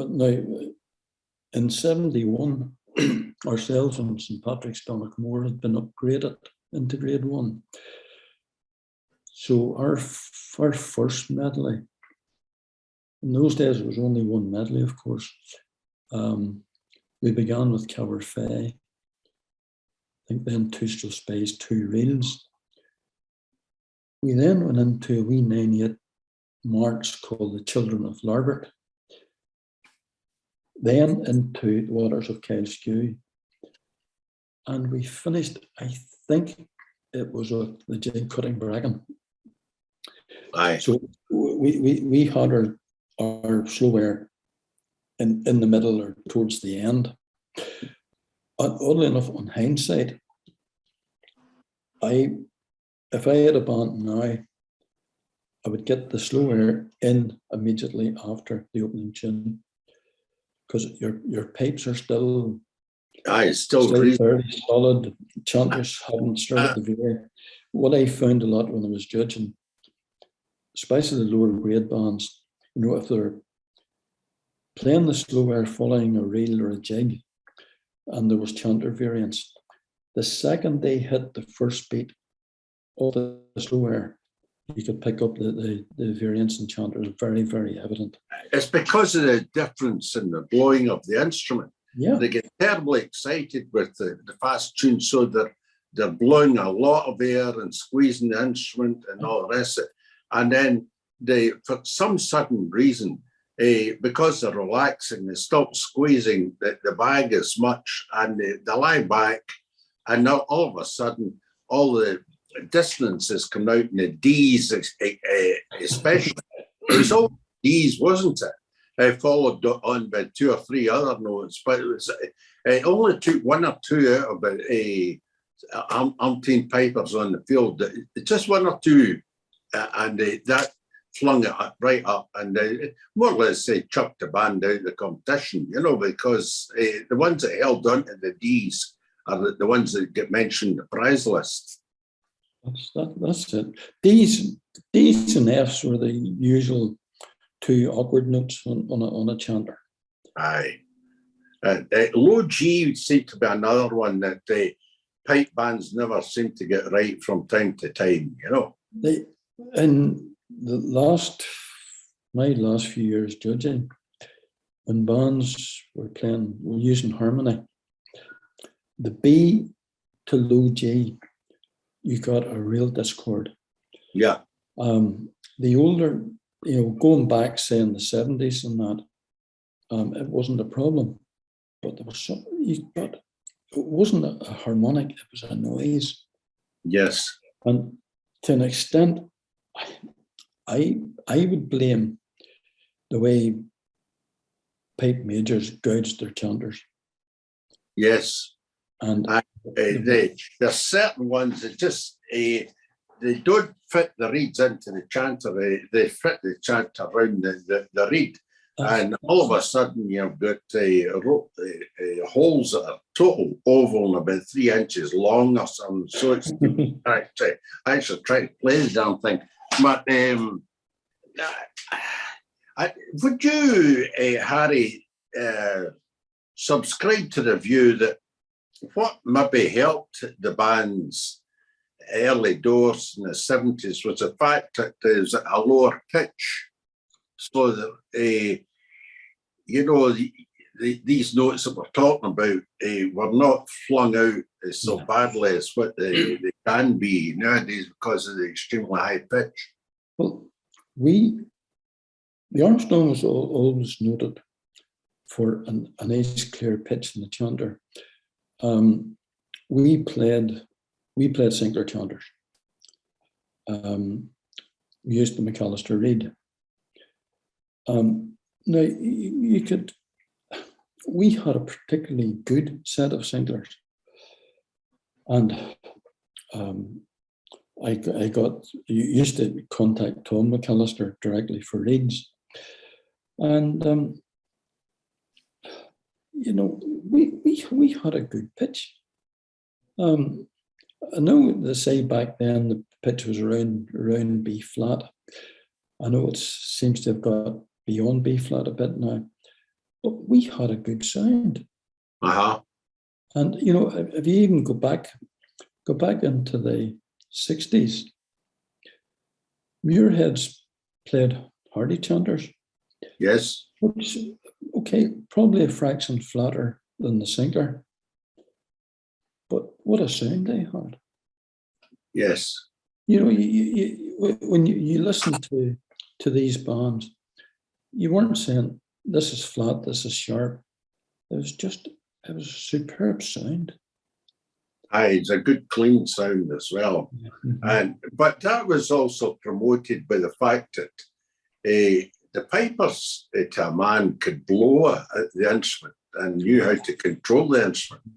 but now in 71, ourselves and St Patrick's Donaghmore had been upgraded into Grade 1. So our first medley, in those days it was only one medley, of course. We began with Caberfay. I think then 2 Strathspeys, 2 reels. We then went into a wee 9/8 march called the Children of Larbert. Then into the waters of Kileskew. And we finished, I think it was with the Jig Cutting Bracken. Aye. So we had our slow air in the middle or towards the end. And oddly enough, on hindsight, if I had a band now, I would get the slow air in immediately after the opening tune, because your pipes are still still fairly solid. Chanters haven't started to vary. What I found a lot when I was judging, especially the lower grade bands, if they're playing the slow air following a reel or a jig, and there was chanter variance, the second they hit the first beat of the slow air, you could pick up the variance in chanters, very, very evident. It's because of the difference in the blowing of the instrument. Yeah. They get terribly excited with the fast tunes, so they're blowing a lot of air and squeezing the instrument and all the rest of it. And then they, for some sudden reason, because they're relaxing, they stop squeezing the bag as much, and they lie back, and now all of a sudden, all the dissonances come out in the D's, especially. It was all D's, wasn't it? Followed on by 2 or 3 other notes, but it was it only took 1 or 2 out of about umpteen pipers on the field. Just 1 or 2, and that flung it right up, and more or less chucked the band out of the competition, because the ones that held on to the D's are the ones that get mentioned in the prize list. That's it. D's and F's were the usual 2 awkward notes on a chanter. Aye. Low G seemed to be another one that pipe bands never seem to get right from time to time, In my last few years judging, when bands were using harmony, the B to low G, you got a real discord. Yeah. The older, going back, say in the 70s and that, it wasn't a problem, but there was it wasn't a harmonic, it was a noise. Yes. And to an extent, I would blame the way pipe majors gouged their chanters. Yes. And there's certain ones that just they don't fit the reeds into the chanter. They fit the chanter around the reed, and all of a sudden you've got holes that are total oval and about 3 inches long or something. So it's I should try to play the damn thing. But would you, Harry, subscribe to the view that what maybe helped the band's early doors in the 70s was the fact that there's a lower pitch, so that these notes that we're talking about were not flung out so badly as what they can be nowadays because of the extremely high pitch. Well, the Armstrong was always noted for a nice clear pitch in the chanter. We played Sinclair chanters. We used the McAllister reed. Now we had a particularly good set of Sinclairs, and I used to contact Tom McAllister directly for reeds, and we had a good pitch. I know they say back then the pitch was around B flat. I know it seems to have got beyond B flat a bit now, but we had a good sound. Uh-huh. And, you know, if you even go back into the 60s, Muirheads played hardy chanters, Yes. which, okay, probably a fraction flatter than the sinker, but what a sound they had. Yes. You know, when you listen to these bands, you weren't saying this is flat, this is sharp. It was a superb sound. Aye, it's a good clean sound as well. Mm-hmm. But that was also promoted by the fact that the pipers to a man could blow the instrument and knew how to control the instrument.